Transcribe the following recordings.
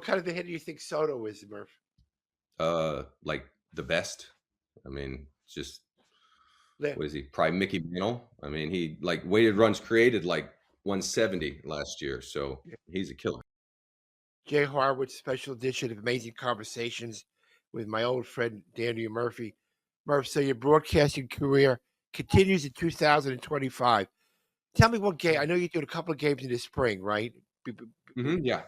What kind of a hitter do you think Soto is, Murph? Like the best. I mean, just Yeah. what is he? Probably Mickey Mantle. I mean, he like weighted runs created like 170 last year, so Yeah. he's a killer. Jay Horwitz, special edition of Amazing Conversations with my old friend Daniel Murphy. Murph, so your broadcasting career continues in 2025. Tell me what game. I know you're doing a couple of games in the spring, right? Yeah,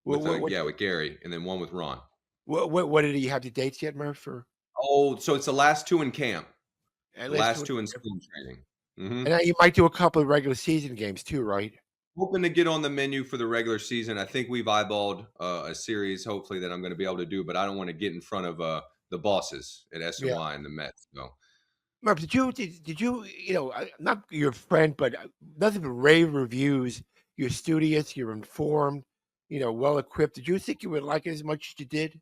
What with what what, with Gary, and then one with Ron. what did you have the dates yet, Murph? Or Oh, so it's the last two in camp, at the least last two, two in spring training. and now you might do a couple of regular season games too, right? Hoping to get on the menu for the regular season. I think we've eyeballed a series, hopefully that I'm going to be able to do, but I don't want to get in front of the bosses at Yeah. SNY and the Mets. So Murph, did you not your friend, but nothing but rave reviews. You're studious, you're informed, well equipped. Did you think you would like it as much as you did?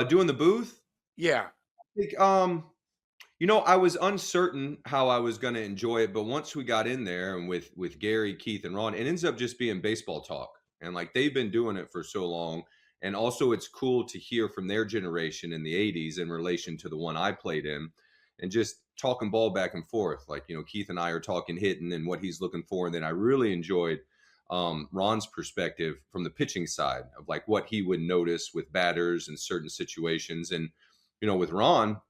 doing the booth, Yeah, I think, I was uncertain how I was gonna enjoy it, but once we got in there and with Gary, Keith, and Ron, it ends up just being baseball talk, and, like, they've been doing it for so long, and also it's cool to hear from their generation in the '80s in relation to the one I played in, and just talking ball back and forth, like, Keith and I are talking hitting and what he's looking for, and then I really enjoyed, Ron's perspective from the pitching side of, like, what he would notice with batters in certain situations, and, with Ron,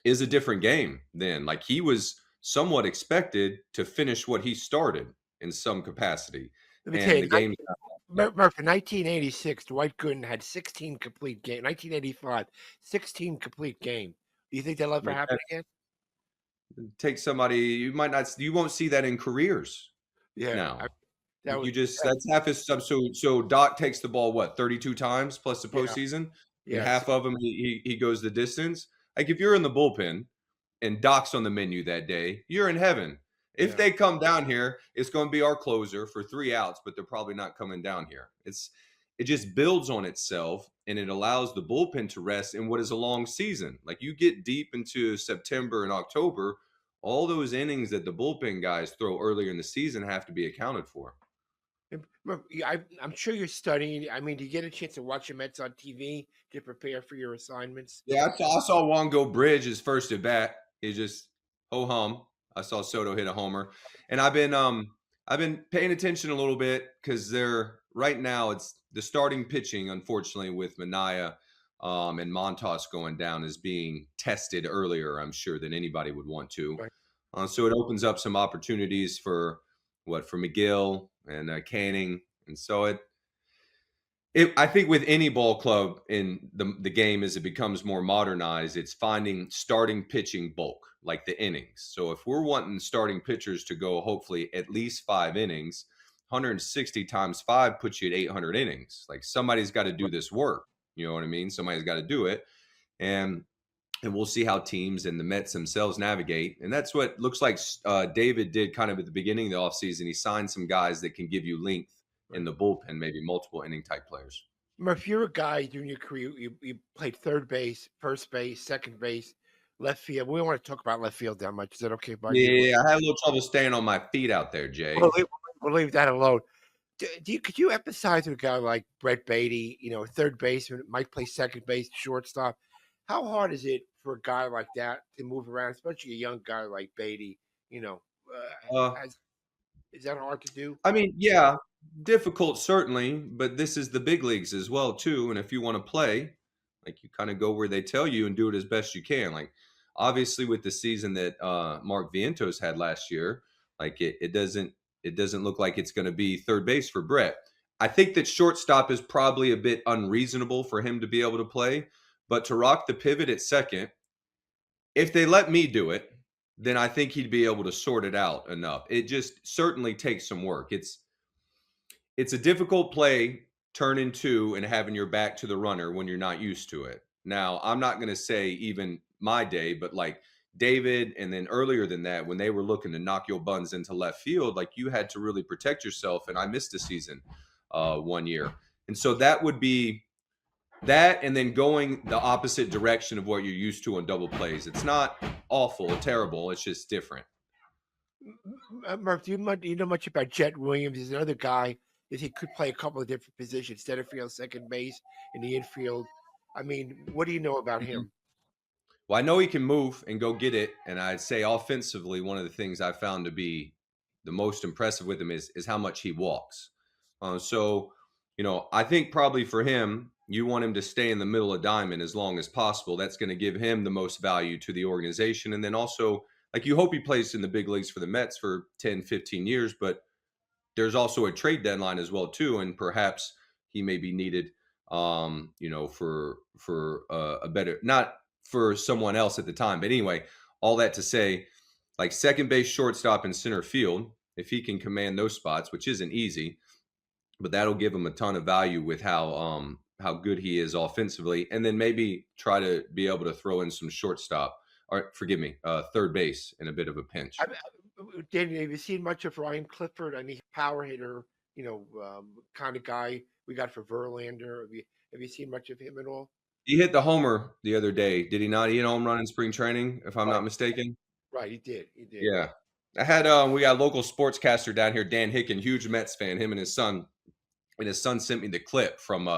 is a different game then. Like he was somewhat expected to finish what he started in some capacity. let me tell And you, the game, Murph, in 1986, Dwight Gooden had 16 complete game. 1985, 16 complete game. Do you think that'll ever like happen that again? takes somebody you won't see that in careers Yeah, now. that was You just that, that's half his stuff. So Doc takes the ball what 32 times plus the yeah, postseason, and yes, half of them he goes the distance. Like if you're in the bullpen and Doc's on the menu that day, you're in heaven. If yeah. they come down here, it's going to be our closer for 3 outs, but they're probably not coming down here. It just builds on itself and it allows the bullpen to rest in what is a long season. Like you get deep into September and October, all those innings that the bullpen guys throw earlier in the season have to be accounted for. Murph, yeah, I'm sure you're studying. I mean, do you get a chance to watch the Mets on TV to prepare for your assignments? Yeah, I saw Juan go bridge his first at bat. He just ho hum. I saw Soto hit a homer, and I've been paying attention a little bit because they're right now. It's the starting pitching, unfortunately, with Mania and Montas going down is being tested earlier. I'm sure than anybody would want to. Right. So it opens up some opportunities for McGill and Canning, and so I think with any ball club in the game as it becomes more modernized, it's finding starting pitching bulk, like the innings. So if we're wanting starting pitchers to go hopefully at least 5 innings, 160 times 5 puts you at 800 innings. Like somebody's got to do this work. You know what I mean? Somebody's got to do it. And and we'll see how teams and the Mets themselves navigate. And that's what looks like David did kind of at the beginning of the offseason. He signed some guys that can give you length in Right. the bullpen, maybe multiple inning type players. Murph, you're a guy during your career. You played third base, first base, second base, left field. We don't want to talk about left field that much. Is that okay by you? Yeah, I had a little trouble staying on my feet out there, We'll Jay. leave, we'll leave that alone. Could you emphasize with a guy like Brett Baty, third baseman, might play second base, shortstop? How hard is it for a guy like that to move around, especially a young guy like Baty? You know, Uh, has, is that hard to do? I mean, yeah, difficult certainly, but this is the big leagues as well too. And if you want to play, like you kind of go where they tell you and do it as best you can. Like obviously with the season that Mark Vientos had last year, like it doesn't look like it's going to be third base for Brett. I think that shortstop is probably a bit unreasonable for him to be able to play, but to rock the pivot at second, if they let me do it, then I think he'd be able to sort it out enough. It just certainly takes some work. It's a difficult play turning two and having your back to the runner when you're not used to it. Now, I'm not going to say even my day, but like David, and then earlier than that, when they were looking to knock your buns into left field, like you had to really protect yourself. And I missed a season one year. And so that would be that, and then going the opposite direction of what you're used to on double plays. It's not awful or terrible. It's just different. Murph, do you know much about Jet Williams? He's another guy. is he could play a couple of different positions: center field, second base, in the infield. I mean, what do you know about Mhm. him? Well, I know he can move and go get it, and I'd say offensively, one of the things I found to be the most impressive with him is how much he walks. So, I think probably for him, you want him to stay in the middle of diamond as long as possible. That's going to give him the most value to the organization, and then also, like, you hope he plays in the big leagues for the Mets for 10, 15 years, but there's also a trade deadline as well too, and perhaps he may be needed, for a better, not for someone else at the time. But anyway, all that to say, like second base, shortstop, and center field, if he can command those spots, which isn't easy, but that'll give him a ton of value with how good he is offensively, and then maybe try to be able to throw in some shortstop, or forgive me, third base in a bit of a pinch. Danny, have you seen much of Ryan Clifford? I mean, power hitter, kind of guy we got for Verlander. Have you seen much of him at all? He hit the homer the other day, did he not? He hit a home run in spring training, if I'm Right, not mistaken? right. He did. He did. Yeah. We got a local sportscaster down here, Dan Hicken, huge Mets fan, him and his son sent me the clip from,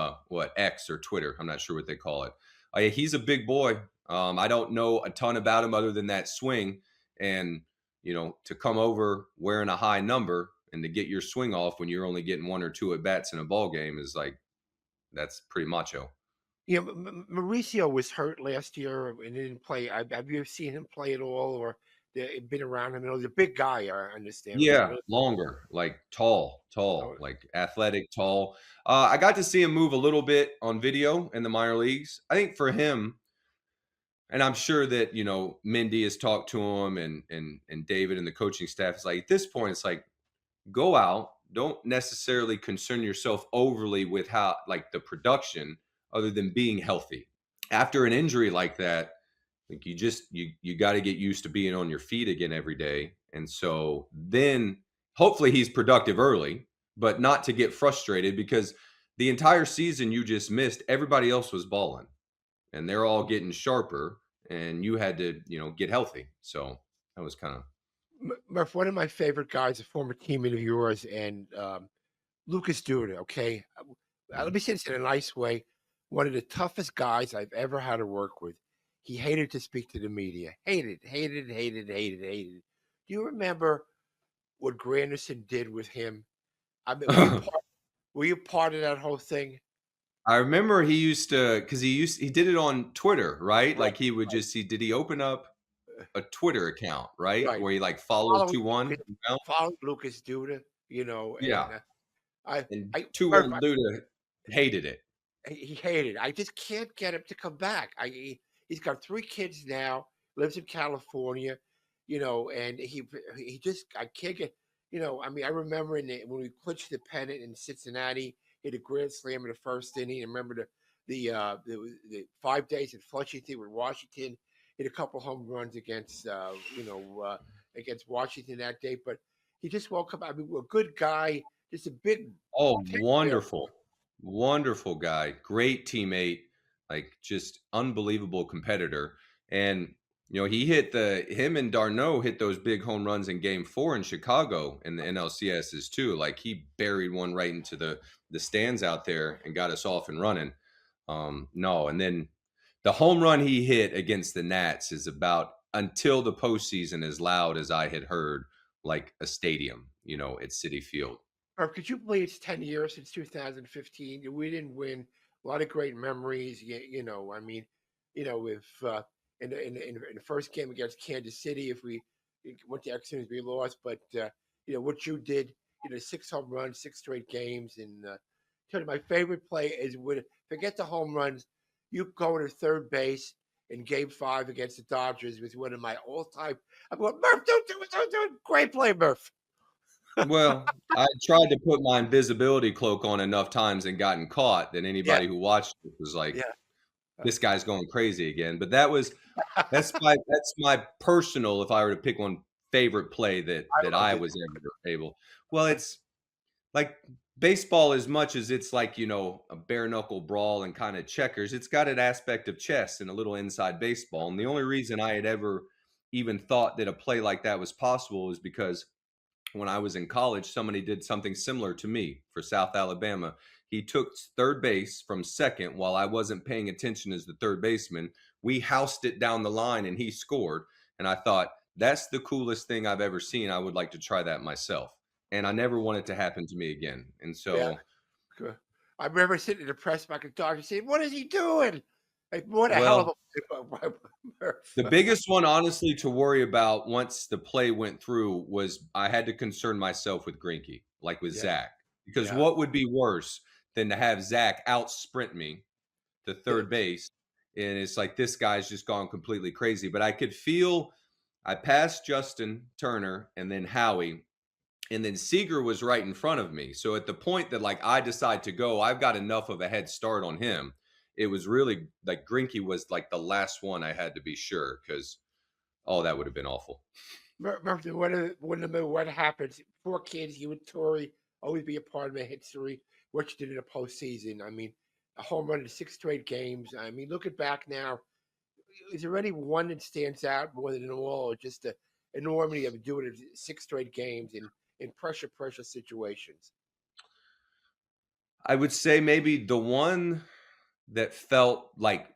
X or Twitter, I'm not sure what they call it. Yeah, he's a big boy. I don't know a ton about him other than that swing, and, to come over wearing a high number and to get your swing off when you're only getting 1 or 2 at bats in a ball game is like that's pretty macho. Yeah, Mauricio was hurt last year and didn't play. Have you seen him play at all, or been around him? He's a big guy. I understand. Yeah, Really, longer, like tall, oh, like athletic, tall. I got to see him move a little bit on video in the minor leagues. I think for him, and I'm sure that Mindy has talked to him, and David and the coaching staff is like at this point, it's like go out. Don't necessarily concern yourself overly with how like the production, other than being healthy. After an injury like that, like you got to get used to being on your feet again every day. And so then hopefully he's productive early, but not to get frustrated because the entire season you just missed, everybody else was balling and they're all getting sharper and you had to, get healthy. So that was kind of Murph, one of my favorite guys, a former teammate of yours, and Lucas Duda. Okay, let me say this in a nice way. One of the toughest guys I've ever had to work with. He hated to speak to the media. Hated, hated, hated, hated, hated. Do you remember what Granderson did with him? I mean, were you part of that whole thing? I remember he used to because he did it on Twitter, right? Right, Like he would just he open up a Twitter account, right? right. Where he like followed Following 2-1? Lucas, following Lucas Duda, Yeah. and I, And I, Murph, 2-1 Luda hated it. he hated. I just can't get him to come back. He's got 3 kids now, lives in California, and he just I can't get. I mean, I remember when we clinched the pennant in Cincinnati, hit a grand slam in the first inning. I remember the 5 days in Flushing with Washington, hit a couple home runs against Washington that day. But he just woke up. I mean, a good guy, just a big Oh, player. wonderful. Wonderful guy. Great teammate, like just unbelievable competitor. And he him and Darno hit those big home runs in game 4 in Chicago in the NLCSs too. Like he buried one right into the stands out there and got us off and running. No, and then the home run he hit against the Nats is about until the postseason as loud as I had heard, like a stadium, at City Field. Or could you believe it's 10 years since 2015? We didn't win. A lot of great memories. I mean, if in the first game against Kansas City, if we went to extra innings, we lost. But what you did, 6 home runs, 6 straight games, and tell you my favorite play is when forget the home runs, you go to third base in Game 5 against the Dodgers was one of my all-time. I'm going, Murph, don't do it, don't do it. Great play, Murph. Well, I tried to put my invisibility cloak on enough times and gotten caught that Yeah, anybody who watched it was like, yeah. "This guy's going crazy again." But that's my personal, if I were to pick one favorite play that I loved I it. was ever able. Well, it's like baseball as much as it's like, a bare knuckle brawl and kind of checkers, it's got an aspect of chess and a little inside baseball. And the only reason I had ever even thought that a play like that was possible is because when I was in college, somebody did something similar to me for South Alabama. He took third base from second while I wasn't paying attention as the third baseman. We housed it down the line and he scored. And I thought, that's the coolest thing I've ever seen. I would like to try that myself. And I never want it to happen to me again. And Yeah. so, Good. I remember sitting in the press box and talking, saying, "What is he doing?" Like, what a hell well, of a Murph. the biggest one, honestly, to worry about once the play went through was I had to concern myself with Greinke, like with Yeah, Zach, because yeah. what would be worse than to have Zach out sprint me to third It's base? And it's like this guy's just gone completely crazy. But I could feel I passed Justin Turner and then Howie, and then Seager was right in front of me. So at the point that like I decide to go, I've got enough of a head start on him. It was really like Greinke was like the last one I had to be sure because oh, that would have been awful. Murph, what happens? 4 kids, you and Tori always be a part of the history. What you did in the postseason. I mean, a home run in 6 straight games. I mean, looking back now, is there any one that stands out more than all, or just the enormity of doing it 6 straight games in pressure situations? I would say maybe the one that felt like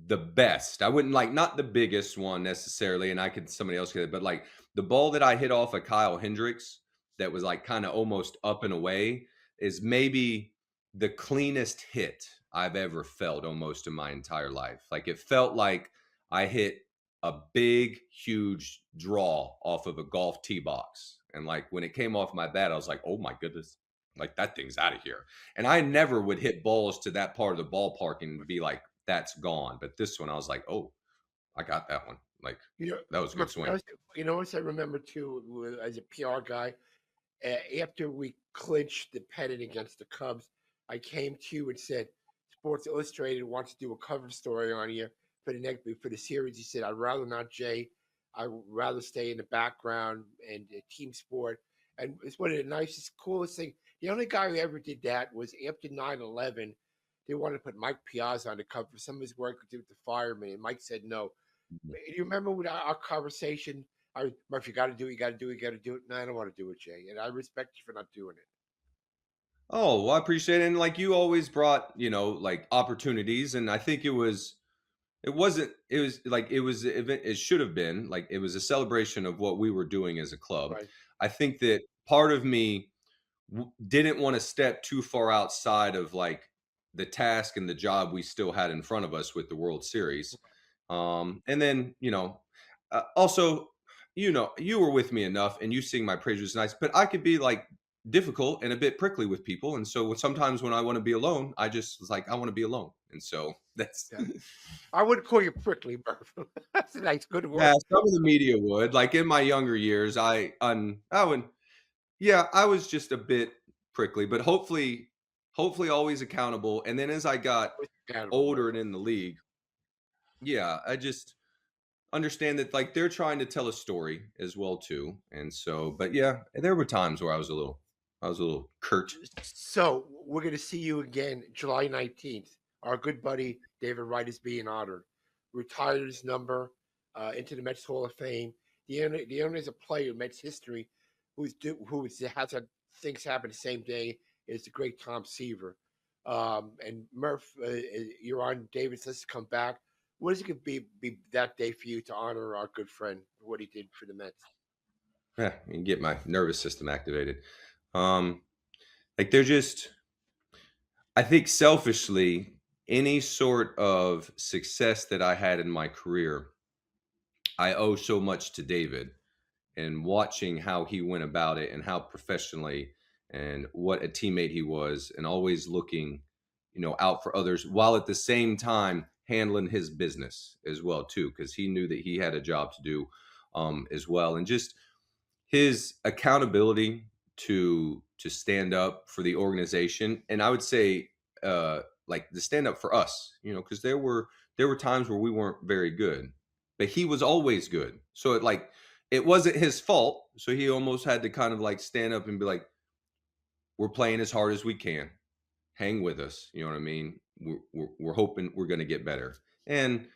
the best. I wouldn't like not the biggest one necessarily, and I could somebody else get it, but like the ball that I hit off of Kyle Hendricks that was like kind of almost up and away is maybe the cleanest hit I've ever felt almost in my entire life. Like it felt like I hit a big, huge draw off of a golf tee box. And like when it came off my bat, I was like, oh my goodness, like that thing's out of here. And I never would hit balls to that part of the ballpark and be like, that's gone. But this one, I was like, oh, I got that one. Like You know, that was a good Murph, swing. what I remember too, as a PR guy, after we clinched the pennant against the Cubs, I came to you and said, Sports Illustrated wants to do a cover story on you for the series. He said, I'd rather not, Jay. I'd rather stay in the background and team sport. And it's one of the nicest, coolest things. The only guy who ever did that was after 9/11. They wanted to put Mike Piazza on the cover for some of his work with the firemen, and Mike said no. Do you remember with our conversation? Murphy, you got to do it. You got to do it. You got to do it. No, I don't want to do it, Jay. And I respect you for not doing it. Oh, well, I appreciate it. And like you always brought, like opportunities. And I think it wasn't, it was like, it should have been like, it was a celebration of what we were doing as a club. Right. I think that part of me didn't want to step too far outside of like the task and the job we still had in front of us with the World Series. And then, also, you were with me enough and you sing my praise was nice, but I could be like difficult and a bit prickly with people. And so sometimes when I want to be alone, I just was like, I want to be alone. And so that's, Yeah. I wouldn't call you prickly, Murph. That's a nice, good yeah, word. some of the media would like in my younger years, I would, yeah, I was just a bit prickly, but hopefully always accountable. And then as I got Always accountable, older Murph. and in the league, yeah, I just understand that like they're trying to tell a story as well too. And so, but yeah, there were times where I was a little curt. So we're going to see you again July 19th. Our good buddy David Wright is being honored. Retired his number into the Mets Hall of Fame. The only is a player in Mets history has had things happen the same day is the great Tom Seaver. And Murph, you're on David's list to come back. What is it going to be that day for you to honor our good friend for what he did for the Mets? Yeah, and get my nervous system activated. Um, like they're just, I think selfishly, any sort of success that I had in my career, I owe so much to David and watching how he went about it and how professionally and what a teammate he was and always looking, out for others while at the same time handling his business as well too because he knew that he had a job to do as well and just his accountability to stand up for the organization and I would say like to stand up for us because there were times where we weren't very good but he was always good so it wasn't his fault so he almost had to kind of like stand up and be like we're playing as hard as we can hang with us you know what I mean we're hoping we're going to get better and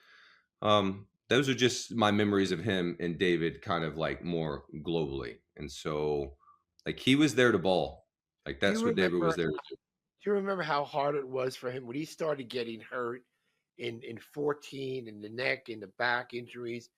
those are just my memories of him and David kind of like more globally. And so like he was there to ball. Like Do you that's what David was remember? there to do. Do you remember how hard it was for him when he started getting hurt in 14 in the neck, in the back injuries?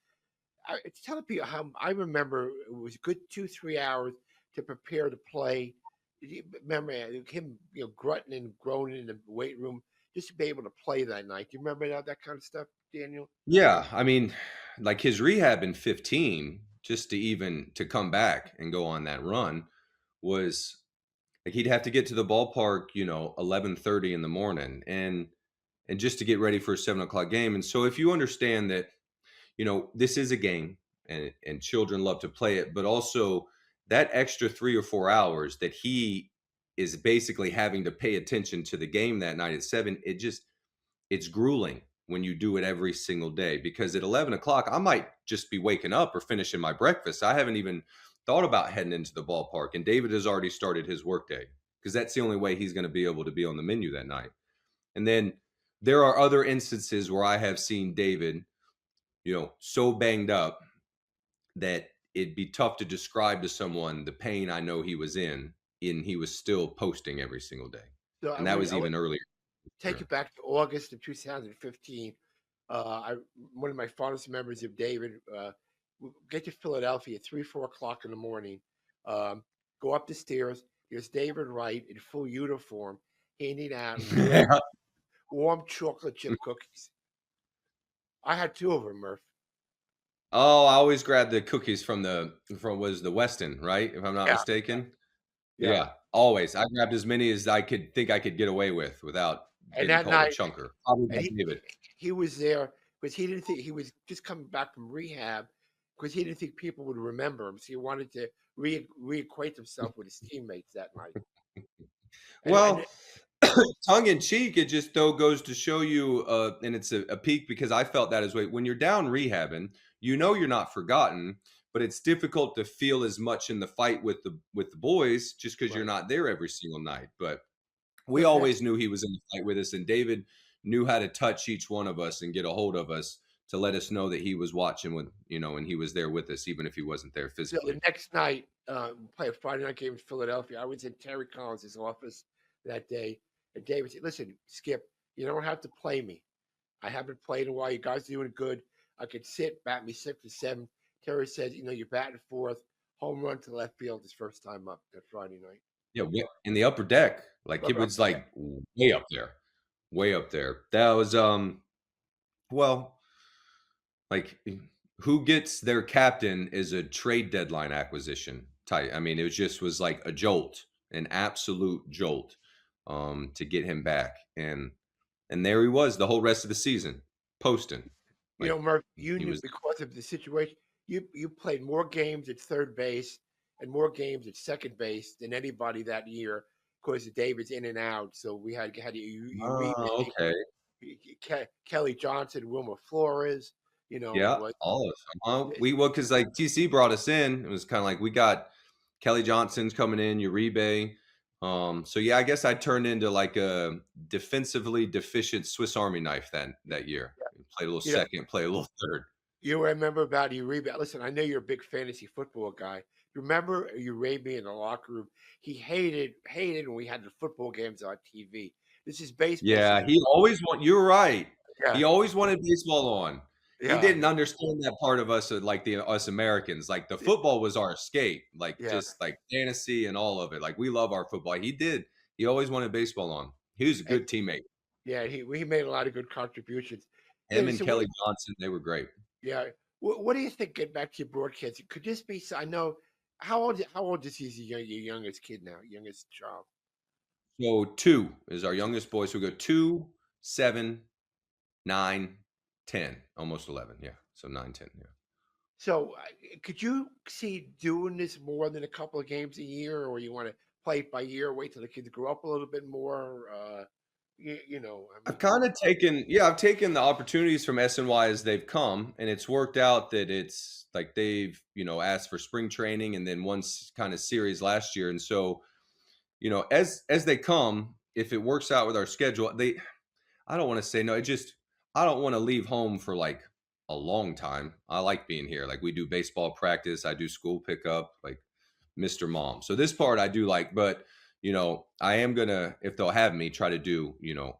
It's telling people how I remember it was a good 2 3 hours to prepare to play. You remember him, grunting and groaning in the weight room just to be able to play that night? Do you remember that kind of stuff, Daniel? Yeah. I mean, like his rehab in 15, just to even to come back and go on that run was like he'd have to get to the ballpark, 11:30 in the morning and just to get ready for a 7 o'clock game. And so if you understand that this is a game and children love to play it, but also that extra 3 or 4 hours that he is basically having to pay attention to the game that night at 7, it's grueling when you do it every single day because at 11 o'clock, I might just be waking up or finishing my breakfast. I haven't even thought about heading into the ballpark. And David has already started his workday because that's the only way he's going to be able to be on the menu that night. And then there are other instances where I have seen David so banged up that it'd be tough to describe to someone the pain I know he was in, and he was still posting every single day. So And that was I would even earlier. take it back to August of 2015. One of my fondest memories of David. We get to Philadelphia at 3 4 o'clock in the morning. Um, go up the stairs. There's David Wright in full uniform handing out Yeah. warm chocolate chip cookies. I had two of them, Murph. Oh, I always grab the cookies from was the Weston, right? If I'm not Yeah, mistaken. yeah. Yeah, always. I grabbed as many as I could think I could get away with without And getting that called a night, chunker. Probably and by David. he was there because he didn't think he was just coming back from rehab because he didn't think people would remember him. So he wanted to reacquaint himself with his teammates that night. And Well, tongue in cheek, it just though goes to show you, and it's a peak because I felt that as well. When you're down rehabbing, you're not forgotten, but it's difficult to feel as much in the fight with the boys just because you're right. not there every single night. But we Listen, always knew he was in the fight with us, and David knew how to touch each one of us and get a hold of us to let us know that he was watching and he was there with us, even if he wasn't there so the physically. next night, we play a Friday night game in Philadelphia. I was in Terry Collins' office that day, and David said, "Listen, Skip, you don't have to play me. I haven't played in a while. You guys are doing good. I could sit, bat me 6 or 7." Terry said, "You're batting fourth, home run to left field his first time up that Friday night." Yeah, in the upper deck, like it Up was there. like way up there, way up there. That was well, like who gets their captain is a trade deadline acquisition type. I mean, was like a jolt, an absolute jolt, to get him back, and there he was the whole rest of the season, posting like Murph, you he knew was. because of the situation. You played more games at third base and more games at second base than anybody that year because of David's in and out. So we had you Oh, rebate okay, Kelly Johnson, Wilmer Flores. yeah, What? all of them. Because like TC brought us in, it was kind of like we got Kelly Johnson's coming in, Uribe. So yeah, I guess I turned into like a defensively deficient Swiss Army knife that year. Played a little You know, second, play a little third. you remember about Uribe. Listen, I know you're a big fantasy football guy. You remember Uribe in the locker room? He hated when we had the football games on TV. This is baseball Yeah, season. you're right. Yeah, He always wanted baseball on. He yeah, didn't understand that part of us, like us Americans. Like the football was our escape, like yeah. just like fantasy and all of it. Like we love our football. He did. He always wanted baseball on. He was a And good teammate. yeah, he made a lot of good contributions. Him and So Kelly Johnson, they were great. yeah, what do you think? Get back to your broadcasting. Could this be? I know how old is he? Your youngest kid now, youngest child. So 2 is our youngest boy. So we go 2, 7, 9, 10, almost 11. Yeah. So 9, 10. Yeah. So could you see doing this more than a couple of games a year, or you want to play it by year? Wait till the kids grow up a little bit more. I I've mean, kind of I've taken the opportunities from SNY as they've come, and it's worked out that it's like they've, asked for spring training and then one kind of series last year. And so, as they come, if it works out with our schedule, I don't want to say no, I don't want to leave home for like a long time. I like being here. Like we do baseball practice, I do school pickup, like Mr. Mom. So this part I do like, but I am gonna, if they'll have me, try to do,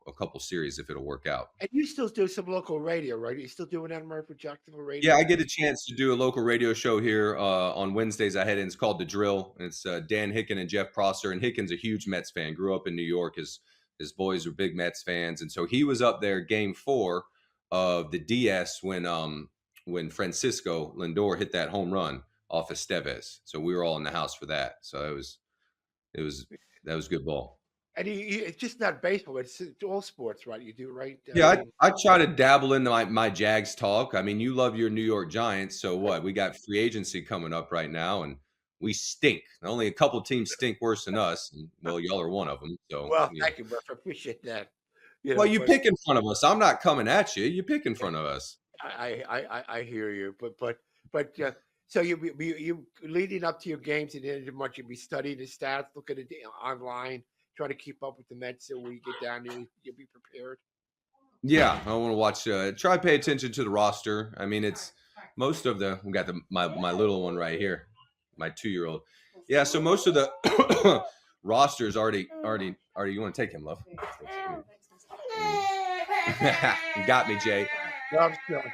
a couple series if it'll work out. And you still do some local radio, right? You still doing that, Murph, for Jacksonville Yeah, radio? I get a chance to do a local radio show here on Wednesdays. I head in. It's called The Drill. It's Dan Hicken and Jeff Prosser. And Hicken's a huge Mets fan. Grew up in New York. His boys are big Mets fans, and so he was up there Game 4 of the DS when Francisco Lindor hit that home run off of Estevez. So we were all in the house for that. So it was that was good ball. And it's just not baseball, it's all sports, right? You do, right? I Yeah, mean, I try to dabble into my Jags talk. I mean, you love your New York Giants, so what? We got free agency coming up right now, and we stink. Only a couple teams stink worse than us, and well, y'all are one of them. So, well, thank you, Murph. I appreciate that. well, you But pick in front of us. I'm not coming at you. You pick in front of us. I hear you. But so you leading up to your games, and then much you be studying the stats, looking at it online, trying to keep up with the Mets. So when you get down there, you'll be prepared. Yeah, I want to watch. Try to pay attention to the roster. I mean, it's most of we got my little one right here, my 2-year-old. Yeah, so most of the rosters already. You want to take him, love? You got me, Jay. No, I'm joking.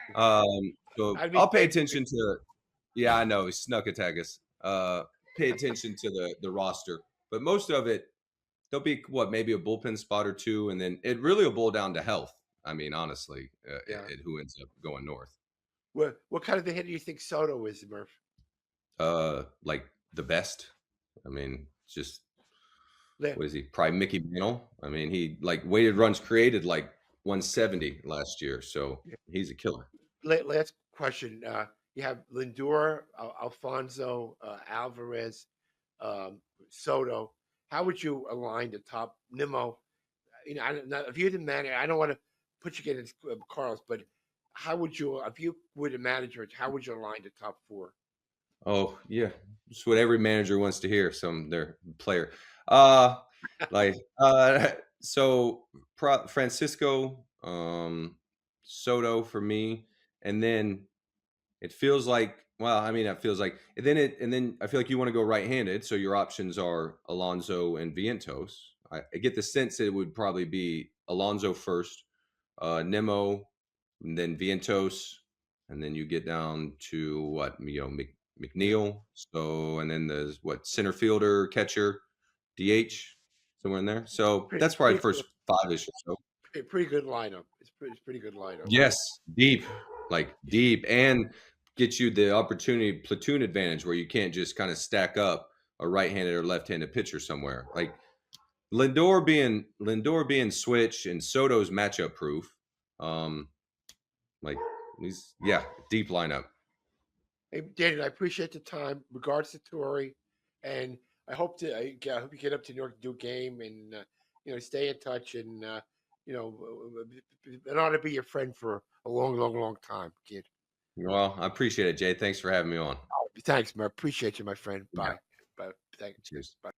So I mean, I'll pay attention to. Yeah, I know he snuck attack us. Pay attention to the roster, but most of it there'll be maybe a bullpen spot or two, and then it really will boil down to health. I mean, honestly, yeah. who ends up going north? What kind of a hitter do you think Soto is, Murph? Like the best. I mean, just La- what is he? Probably Mickey Mantle. I mean, he like weighted runs created like 170 last year, so he's a killer. Last question. You have Lindor, Alfonso, Alvarez, Soto. How would you align the top Nimmo? I don't know if you're the manager. I don't want to put you against Carlos, but how would you, if you were the manager, how would you align the top four? Oh yeah, it's what every manager wants to hear. Their player. Uh, like so Francisco, Soto for me, and then it feels like. Well, I mean, it feels like, and then I feel like you want to go right-handed, so your options are Alonso and Vientos. I get the sense that it would probably be Alonso first, Nemo, and then Vientos, and then you get down to what McNeil. So, and then there's center fielder, catcher, DH, somewhere in there. So Pretty, that's probably pretty the first good, five-ish or so. pretty good lineup. It's pretty good lineup. Yes, deep, like deep, and get you the opportunity platoon advantage where you can't just kind of stack up a right-handed or left-handed pitcher somewhere. Like Lindor being switch and Soto's matchup proof. Um, like deep lineup. Hey, Danny, I appreciate the time. Regards to Tori, and I hope you get up to New York to do a game, and stay in touch, and an honor to be your friend for a long, long, long time, kid. Well, I appreciate it, Jay. Thanks for having me on. Thanks, man. Appreciate you, my friend. Yeah. Bye. Bye. Thanks. Cheers. Bye.